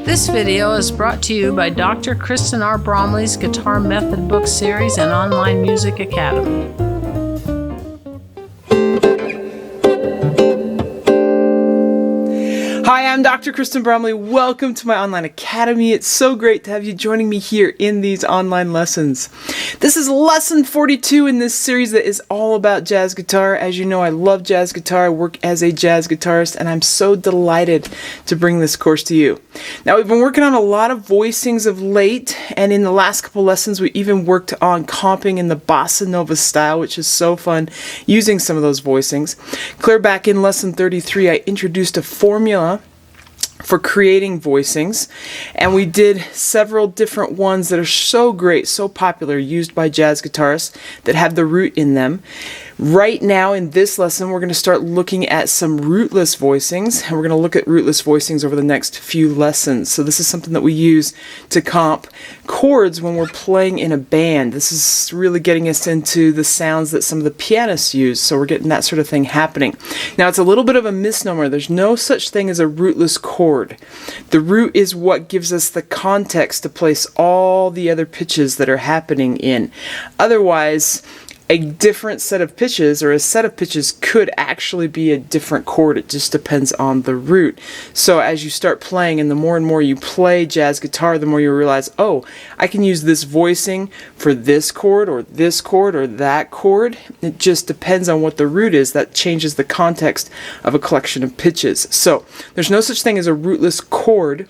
This video is brought to you by Dr. Kristen R. Bromley's Guitar Method Book Series and Online Music Academy. Hi, I'm Dr. Kristen Bromley. Welcome to my online academy. It's so great to have you joining me here in these online lessons. This is lesson 42 in this series that is all about jazz guitar. As you know, I love jazz guitar. I work as a jazz guitarist, and I'm so delighted to bring this course to you. Now, we've been working on a lot of voicings of late, and in the last couple lessons, we even worked on comping in the bossa nova style, which is so fun using some of those voicings. Clear back in lesson 33, I introduced a formula for creating voicings, and we did several different ones that are so great, so popular, used by jazz guitarists that have the root in them. Right now in this lesson, we're going to start looking at some rootless voicings, and we're going to look at rootless voicings over the next few lessons. So this is something that we use to comp chords when we're playing in a band. This is really getting us into the sounds that some of the pianists use, so we're getting that sort of thing happening. Now, it's a little bit of a misnomer. There's no such thing as a rootless chord. The root is what gives us the context to place all the other pitches that are happening in. Otherwise, a different set of pitches or a set of pitches could actually be a different chord. It just depends on the root. So as you start playing and the more and more you play jazz guitar, the more you realize, oh, I can use this voicing for this chord or that chord. It just depends on what the root is. That changes the context of a collection of pitches. So there's no such thing as a rootless chord,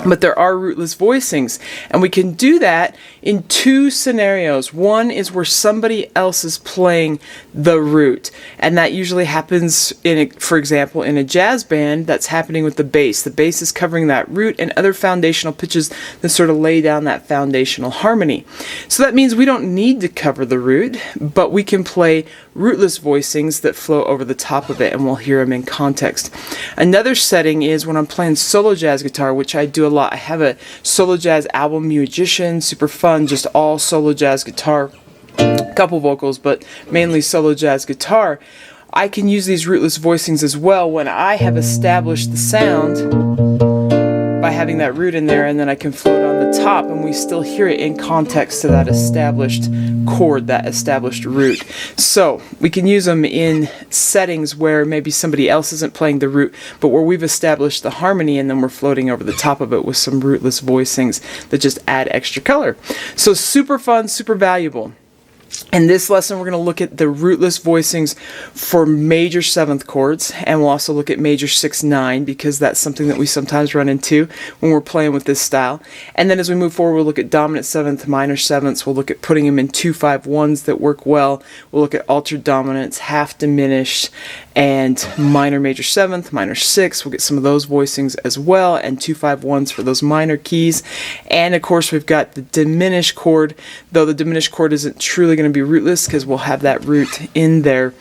but there are rootless voicings, and we can do that in two scenarios. One is where somebody else is playing the root, and that usually happens for example, in a jazz band. That's happening with the bass. The bass is covering that root and other foundational pitches that sort of lay down that foundational harmony. So that means we don't need to cover the root, but we can play rootless voicings that flow over the top of it, and we'll hear them in context. Another setting is when I'm playing solo jazz guitar, which I do a lot. I have a solo jazz album, Musician, super fun, just all solo jazz guitar, couple vocals, but mainly solo jazz guitar. I can use these rootless voicings as well when I have established the sound by having that root in there, and then I can float on the top and we still hear it in context to that established chord, that established root. So we can use them in settings where maybe somebody else isn't playing the root, but where we've established the harmony and then we're floating over the top of it with some rootless voicings that just add extra color. So super fun, super valuable. In this lesson, we're going to look at the rootless voicings for major 7th chords, and we'll also look at major 6/9 because that's something that we sometimes run into when we're playing with this style. And then as we move forward, we'll look at dominant 7th, minor 7ths. We'll look at putting them in 2/5/1s that work well. We'll look at altered dominants, half diminished, and minor major 7th, minor 6. We'll get some of those voicings as well, and 2/5/1s for those minor keys. And of course, we've got the diminished chord, though the diminished chord isn't truly going to be rootless because we'll have that root in there.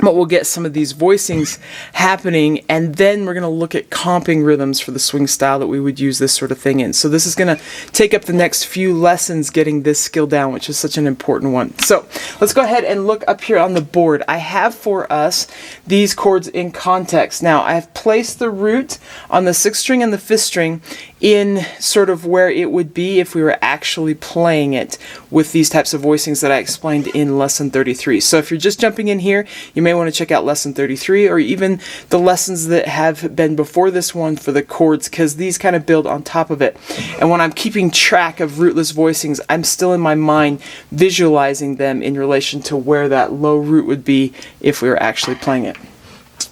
But we'll get some of these voicings happening, and then we're going to look at comping rhythms for the swing style that we would use this sort of thing in. So this is going to take up the next few lessons getting this skill down, which is such an important one. So let's go ahead and look up here on the board. I have for us these chords in context. Now I have placed the root on the 6th string and the 5th string in sort of where it would be if we were actually playing it with these types of voicings that I explained in lesson 33. So if you're just jumping in here, you may want to check out lesson 33 or even the lessons that have been before this one for the chords, because these kind of build on top of it. And when I'm keeping track of rootless voicings, I'm still in my mind visualizing them in relation to where that low root would be if we were actually playing it.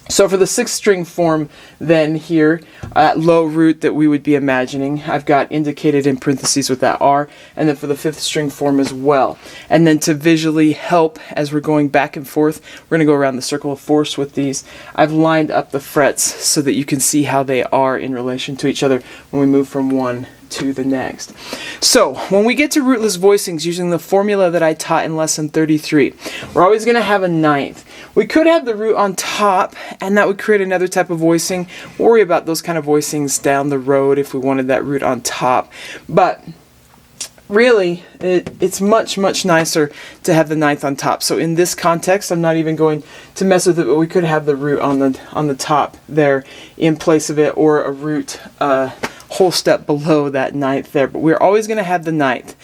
So for the 6th string form then here, low root that we would be imagining, I've got indicated in parentheses with that R, and then for the 5th string form as well. And then to visually help as we're going back and forth, we're going to go around the circle of force with these. I've lined up the frets so that you can see how they are in relation to each other when we move from one to the next. So when we get to rootless voicings using the formula that I taught in lesson 33, we're always going to have a 9th. We could have the root on top, and that would create another type of voicing. We'll worry about those kind of voicings down the road if we wanted that root on top. But really, it's much nicer to have the 9th on top. So in this context, I'm not even going to mess with it, but we could have the root on the top there in place of it, or a root whole step below that ninth there, but we're always going to have the ninth.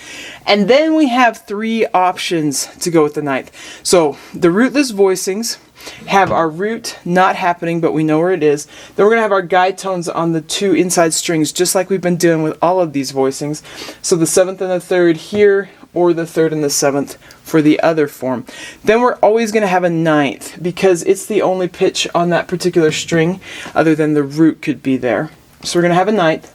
And then we have 3 options to go with the ninth. So the rootless voicings have our root not happening, but we know where it is. Then we're going to have our guide tones on the 2 inside strings, just like we've been doing with all of these voicings. So the 7th and the 3rd here, or the 3rd and the 7th for the other form. Then we're always going to have a ninth, because it's the only pitch on that particular string other than the root could be there. So we're going to have a ninth.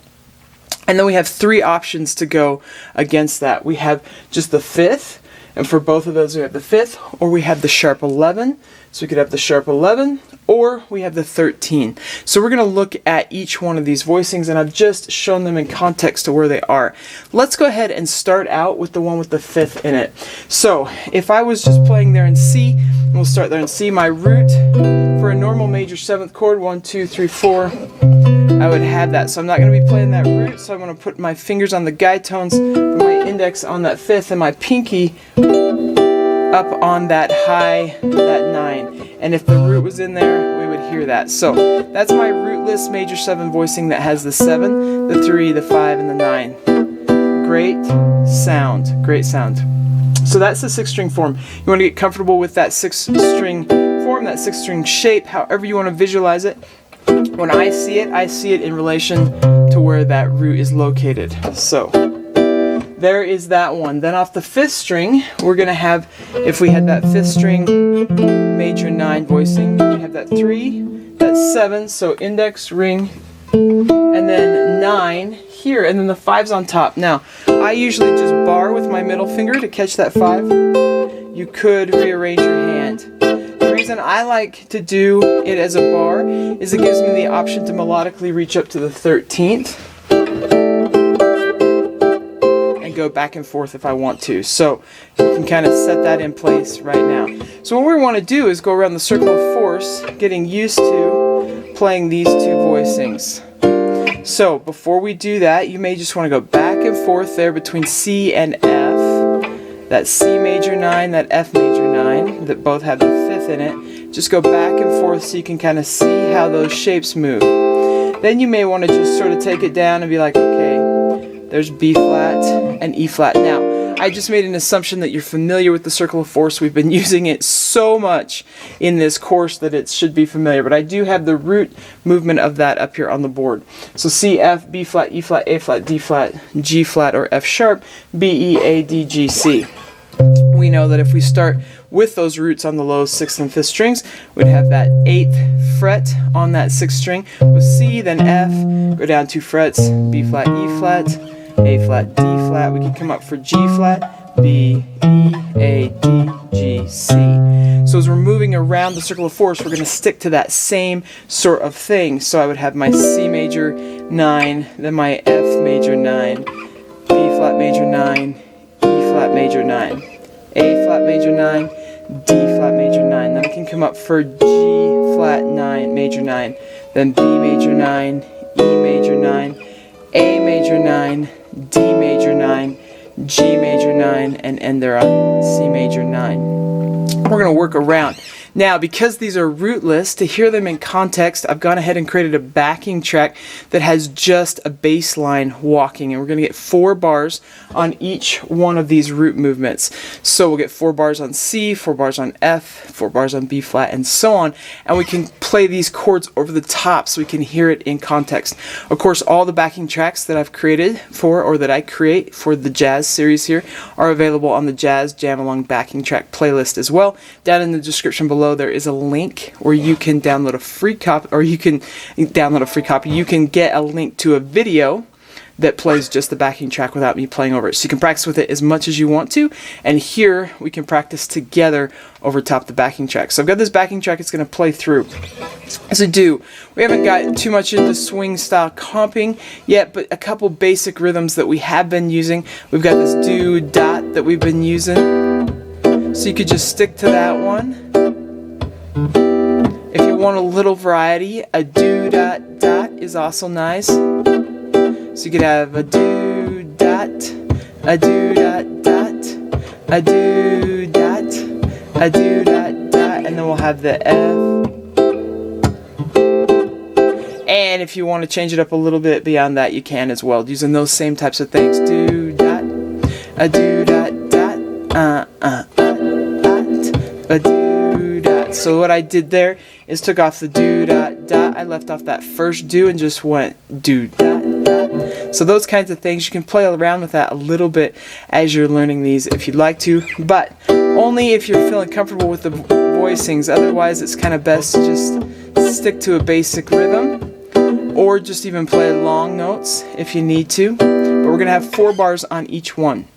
And then we have 3 options to go against that. We have just the 5th, and for both of those we have the 5th, or we have the sharp 11. So we could have the sharp 11, or we have the 13. So we're going to look at each one of these voicings, and I've just shown them in context to where they are. Let's go ahead and start out with the one with the 5th in it. So if I was just playing there in C, and we'll start there in C, my root for a normal major 7th chord, 1, 2, 3, 4, I would have that. So I'm not going to be playing that root, so I'm going to put my fingers on the guide tones, put my index on that 5th, and my pinky up on that high, that 9. And if the root was in there, we would hear that. So that's my rootless major 7 voicing that has the 7, the 3, the 5, and the 9. Great sound, great sound. So that's the 6-string form. You want to get comfortable with that 6-string form, that 6-string shape, however you want to visualize it. When I see it in relation to where that root is located. So there is that one. Then off the 5th string, we're going to have, if we had that 5th string major 9 voicing, we have that 3, that 7, so index, ring, and then 9 here, and then the 5's on top. Now, I usually just bar with my middle finger to catch that 5. You could rearrange your hand. The reason I like to do it as a bar is it gives me the option to melodically reach up to the 13th. Go back and forth if I want to. So you can kind of set that in place right now. So what we want to do is go around the circle of force, getting used to playing these 2 voicings. So before we do that, you may just want to go back and forth there between C and F. That C major 9, that F major 9, that both have the 5th in it. Just go back and forth so you can kind of see how those shapes move. Then you may want to just sort of take it down and be like, okay, there's B flat and E flat. Now, I just made an assumption that you're familiar with the circle of force. We've been using it so much in this course that it should be familiar, but I do have the root movement of that up here on the board. So C, F, B flat, E flat, A flat, D flat, G flat, or F sharp, B, E, A, D, G, C. We know that if we start with those roots on the low 6th and 5th strings, we'd have that 8th fret on that 6th string with C, then F, go down 2 frets, B flat, E flat, A flat, D flat. We can come up for G flat, B, E, A, D, G, C. So as we're moving around the circle of force, we're going to stick to that same sort of thing. So I would have my C major 9, then my F major 9, B flat major 9, E flat major 9, A flat major 9, D flat major 9. Then I can come up for G flat 9, major 9, then B major 9, E major 9, A major 9, D major 9, G major 9, and end there on C major 9. We're going to work around. Now, because these are rootless, to hear them in context, I've gone ahead and created a backing track that has just a bass line walking, and we're going to get 4 bars on each one of these root movements. So we'll get 4 bars on C, 4 bars on F, 4 bars on B flat, and so on, and we can play these chords over the top so we can hear it in context. Of course, all the backing tracks that I've created for, or that I create for the jazz series here, are available on the Jazz Jam Along backing track playlist as well. Down in the description below, there is a link where you can download a free copy, or you can download a free copy. You can get a link to a video that plays just the backing track without me playing over it. So you can practice with it as much as you want to, and here we can practice together over top the backing track. So I've got this backing track, it's going to play through. As I do, we haven't got too much into swing style comping yet, but a couple basic rhythms that we have been using. We've got this do dot that we've been using, so you could just stick to that one. If you want a little variety, a do dot dot is also nice. So you could have a do dot, a do dot dot, a do dot, a do dot dot, and then we'll have the F. And if you want to change it up a little bit beyond that, you can as well, using those same types of things. Do dot, a do dot dot, a do dot. So what I did there is took off the do dot dot. I left off that first do and just went do dot dot. So those kinds of things, you can play around with that a little bit as you're learning these if you'd like to, but only if you're feeling comfortable with the voicings. Otherwise, it's kind of best to just stick to a basic rhythm, or just even play long notes if you need to. But we're going to have 4 bars on each one.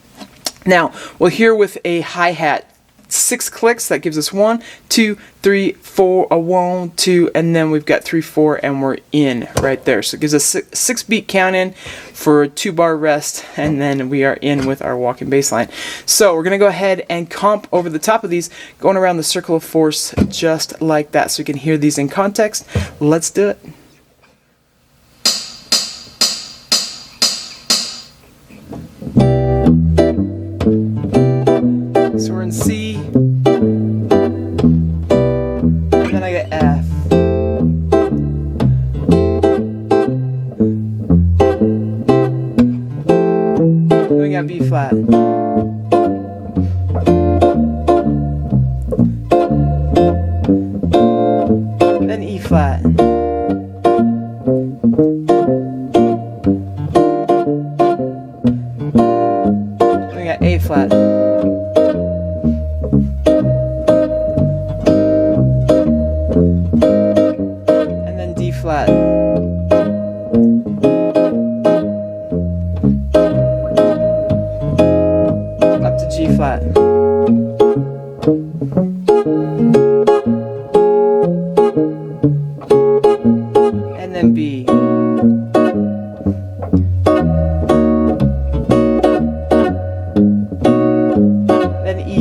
Now, we'll hear with a hi-hat 6 clicks. That gives us 1, 2, 3, 4, a 1, 2, and then we've got 3, 4, and we're in right there. So it gives us 6 beat count in for a 2-bar rest, and then we are in with our walking bass line. So we're going to go ahead and comp over the top of these, going around the circle of force just like that, so you can hear these in context. Let's do it. So we're in C, and then I get F. Then we got B flat. Then E flat. Then we got A flat. Flat. Up to G flat. And then B. Then E.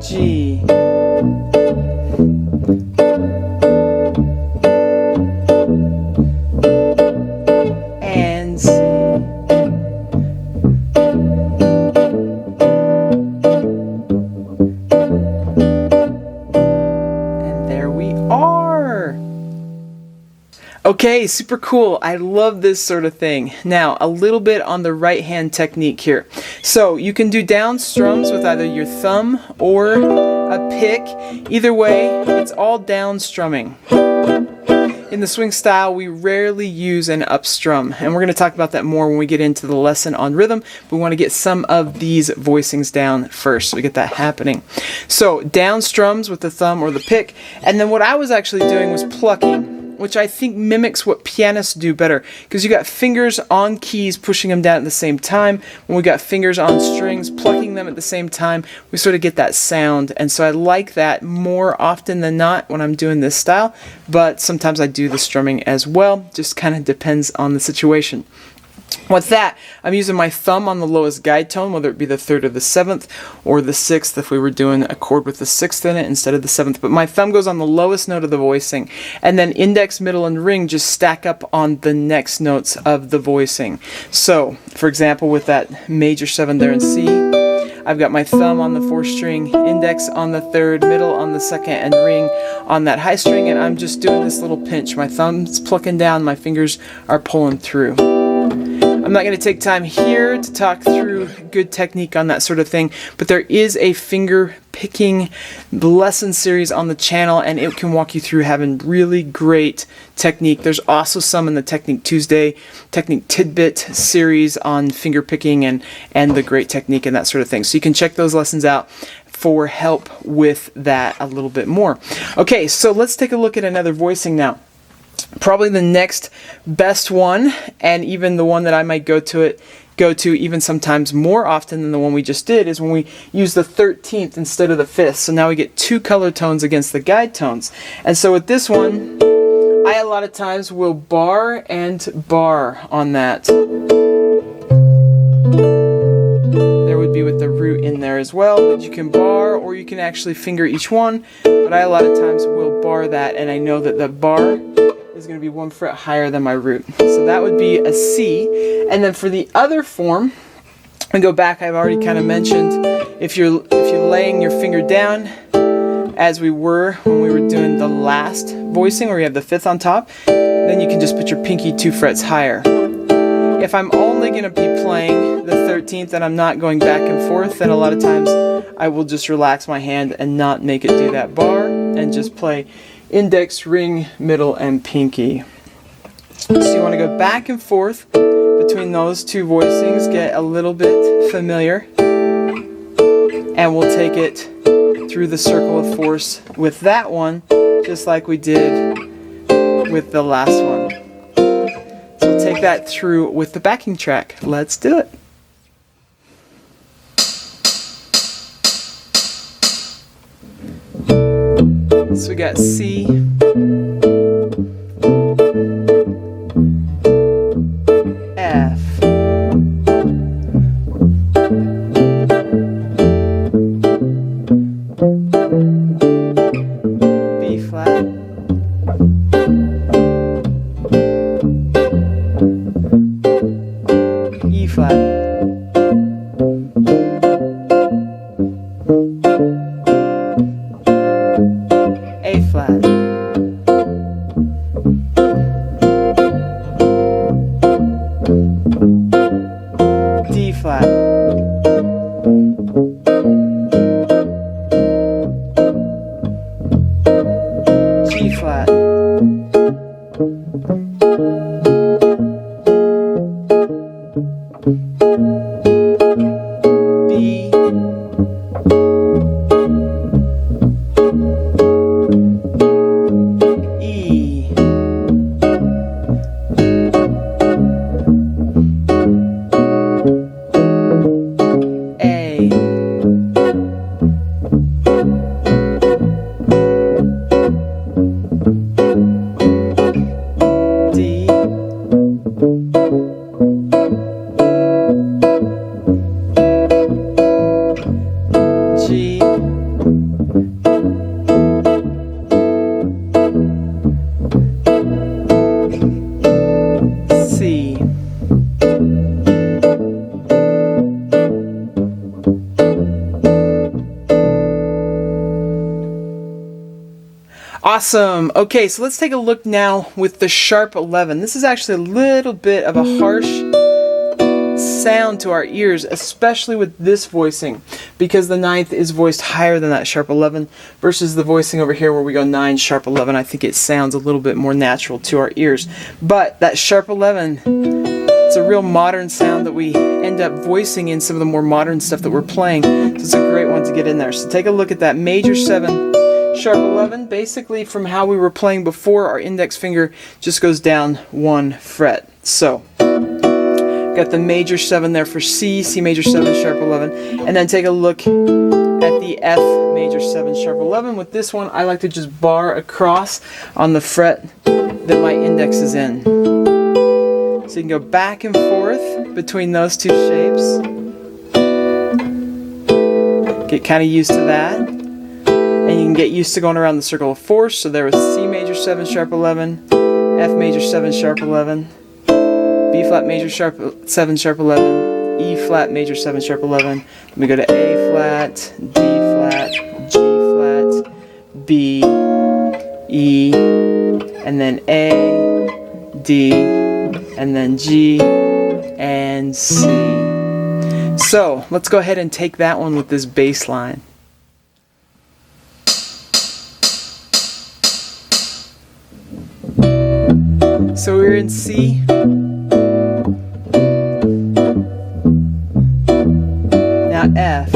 G, and C. And there we are. Okay, super cool. I love this sort of thing. Now, a little bit on the right hand technique here. So you can do down strums with either your thumb or a pick. Either way, it's all down strumming. In the swing style, we rarely use an up strum, and we're going to talk about that more when we get into the lesson on rhythm. We want to get some of these voicings down first, so we get that happening. So down strums with the thumb or the pick, and then what I was actually doing was plucking, which I think mimics what pianists do better, because you got fingers on keys pushing them down at the same time. When we got fingers on strings plucking them at the same time, we sort of get that sound, and so I like that more often than not when I'm doing this style, but sometimes I do the strumming as well. Just kind of depends on the situation. With that, I'm using my thumb on the lowest guide tone, whether it be the 3rd or the 7th, or the 6th if we were doing a chord with the 6th in it instead of the 7th. But my thumb goes on the lowest note of the voicing, and then index, middle, and ring just stack up on the next notes of the voicing. So, for example, with that major 7 there in C, I've got my thumb on the 4th string, index on the 3rd, middle on the 2nd, and ring on that high string, and I'm just doing this little pinch. My thumb's plucking down, my fingers are pulling through. I'm not going to take time here to talk through good technique on that sort of thing, but there is a finger picking lesson series on the channel, and it can walk you through having really great technique. There's also some in the Technique Tuesday, Technique Tidbit series on finger picking and the great technique and that sort of thing. So you can check those lessons out for help with that a little bit more. Okay, so let's take a look at another voicing now. Probably the next best one, and even the one that I might go to even sometimes more often than the one we just did, is when we use the 13th instead of the 5th. So now we get 2 color tones against the guide tones. And so with this one, I a lot of times will bar and bar on that. There would be with the root in there as well that you can bar, or you can actually finger each one, but I a lot of times will bar that, and I know that the bar is going to be 1 fret higher than my root. So that would be a C. And then for the other form, and go back, I've already kind of mentioned, if you're laying your finger down, as we were when we were doing the last voicing where you have the 5th on top, then you can just put your pinky 2 frets higher. If I'm only going to be playing the 13th and I'm not going back and forth, then a lot of times I will just relax my hand and not make it do that bar and just play index, ring, middle, and pinky. So you want to go back and forth between those two voicings, get a little bit familiar, and we'll take it through the circle of force with that one, just like we did with the last one. So we'll take that through with the backing track. Let's do it. So we got C, F, B flat, E flat, A flat, D flat, G flat, B, E, A, D, G, C, awesome. Okay, so let's take a look now with the sharp 11. This is actually a little bit of a harsh sound to our ears, especially with this voicing, because the 9th is voiced higher than that sharp 11 versus the voicing over here where we go 9 sharp 11. I think it sounds a little bit more natural to our ears. But that sharp 11, it's a real modern sound that we end up voicing in some of the more modern stuff that we're playing. So it's a great one to get in there. So take a look at that major 7 sharp 11. Basically, from how we were playing before, our index finger just goes down 1 fret. So got the major 7 there for C, C major 7 sharp 11, and then take a look at the F major 7 sharp 11. With this one, I like to just bar across on the fret that my index is in. So you can go back and forth between those two shapes. Get kind of used to that. And you can get used to going around the circle of force. So there was C major 7 sharp 11, F major 7 sharp 11, B flat major 7 sharp 11, E flat major 7 sharp 11. Then we go to A flat, D flat, G flat, B, E, and then A, D, and then G, and C. So let's go ahead and take that one with this bass line. So we're in C. Now F.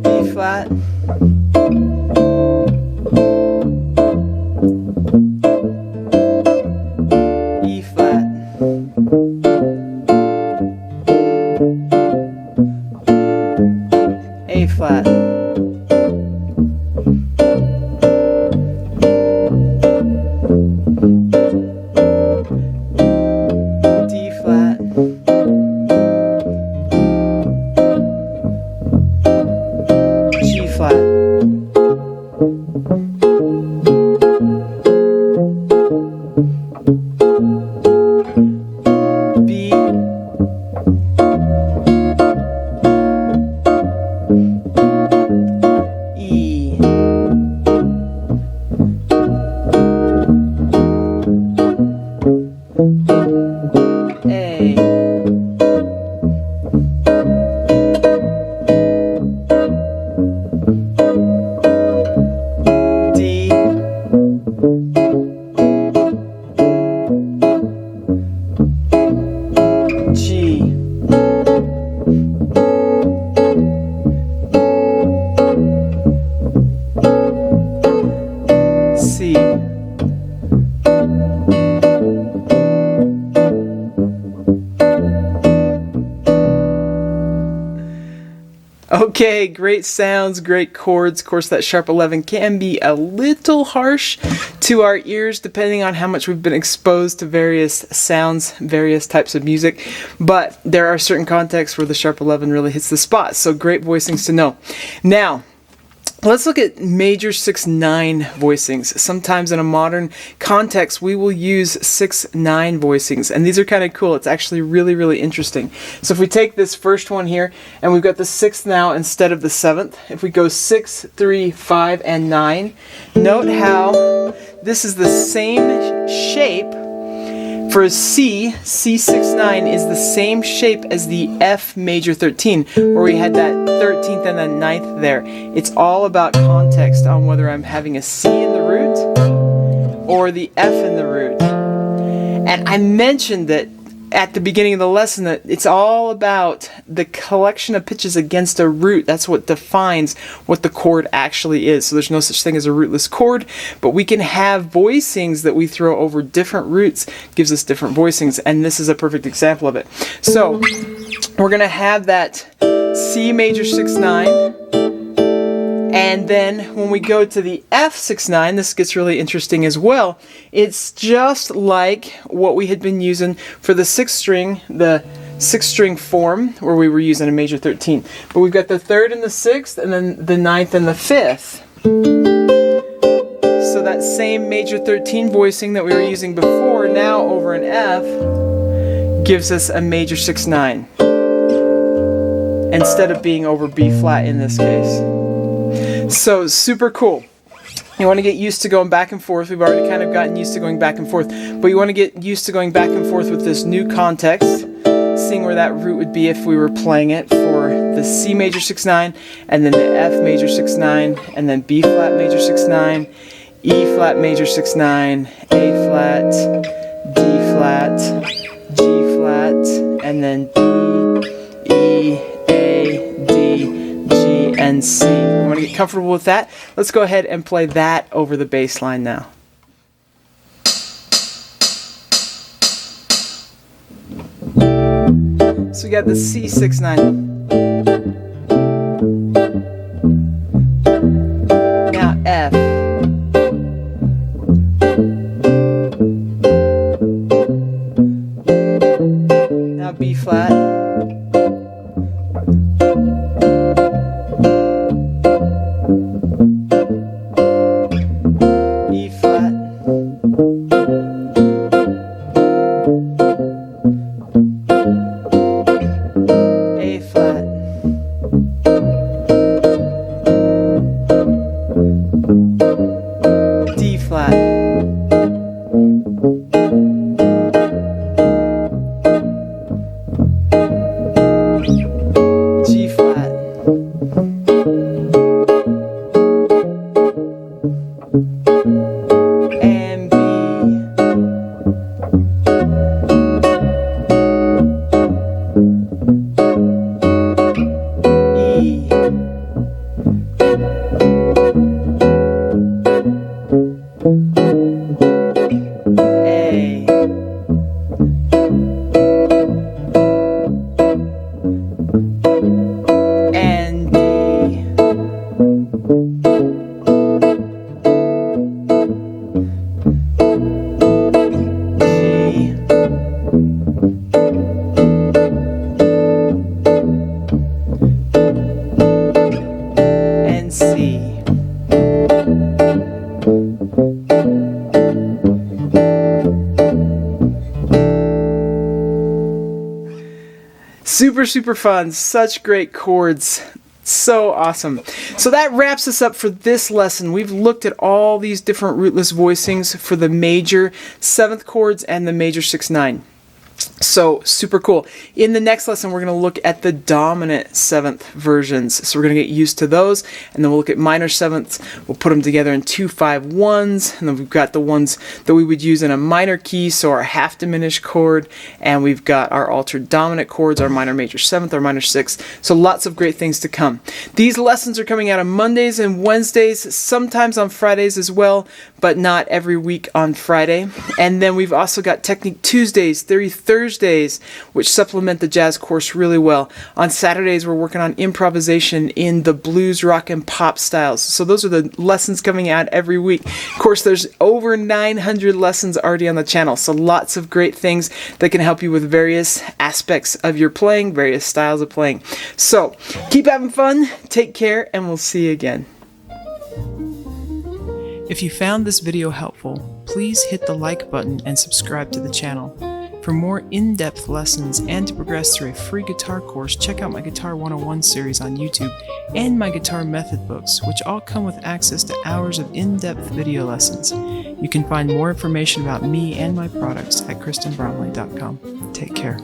B flat. E flat. A flat. A, D, G, C, okay, great sounds, great chords. Of course, that sharp 11 can be a little harsh to our ears depending on how much we've been exposed to various sounds, various types of music, but there are certain contexts where the sharp 11 really hits the spot, so great voicings to know. Now, let's look at major 6/9 voicings. Sometimes in a modern context, we will use 6/9 voicings, and these are kind of cool. It's actually really, really interesting. So if we take this first one here, and we've got the 6th now instead of the 7th, if we go 6, 3, 5, and 9, note how this is the same shape. For a C, C6/9 is the same shape as the F major 13, where we had that 13th and then 9th there. It's all about context on whether I'm having a C in the root or the F in the root. And I mentioned that at the beginning of the lesson that it's all about the collection of pitches against a root. That's what defines what the chord actually is. So there's no such thing as a rootless chord, but we can have voicings that we throw over different roots, gives us different voicings, and this is a perfect example of it. So we're going to have that C major 6/9, and then when we go to the F 6/9, this gets really interesting as well. It's just like what we had been using for the 6th string, the 6th string form, where we were using a major 13. But we've got the 3rd and the 6th, and then the 9th and the 5th. So that same major 13 voicing that we were using before, now over an F, gives us a major 6/9, instead of being over B flat in this case. So super cool. You want to get used to going back and forth. We've already kind of gotten used to going back and forth, but you want to get used to going back and forth with this new context, seeing where that root would be if we were playing it for the C major 6/9, and then the F major 6/9, and then B flat major 6/9, E flat major 6/9, A flat, D flat, G flat, and then B, E, A, D, G, and C. You want to get comfortable with that? Let's go ahead and play that over the bass line now. So we got the C6/9. Now F. Now B flat. E flat. A flat. D flat. G flat. And B. E. A. And D. G. And C. Super, super fun. Such great chords. So awesome. So that wraps us up for this lesson. We've looked at all these different rootless voicings for the major 7th chords and the major 6/9. So super cool. In the next lesson, we're going to look at the dominant 7th versions. So we're going to get used to those, and then we'll look at minor 7ths. We'll put them together in 2-5-1s, and then we've got the ones that we would use in a minor key, so our half diminished chord, and we've got our altered dominant chords, our minor major 7th, our minor 6th. So lots of great things to come. These lessons are coming out on Mondays and Wednesdays, sometimes on Fridays as well, but not every week on Friday. And then we've also got Technique Tuesdays, Theory Thursdays, which supplement the jazz course really well. On Saturdays, we're working on improvisation in the blues, rock, and pop styles. So those are the lessons coming out every week. Of course, there's over 900 lessons already on the channel, so lots of great things that can help you with various aspects of your playing, various styles of playing. So keep having fun, take care, and we'll see you again. If you found this video helpful, please hit the like button and subscribe to the channel. For more in-depth lessons and to progress through a free guitar course, check out my Guitar 101 series on YouTube and my Guitar Method books, which all come with access to hours of in-depth video lessons. You can find more information about me and my products at kristenbromley.com. Take care.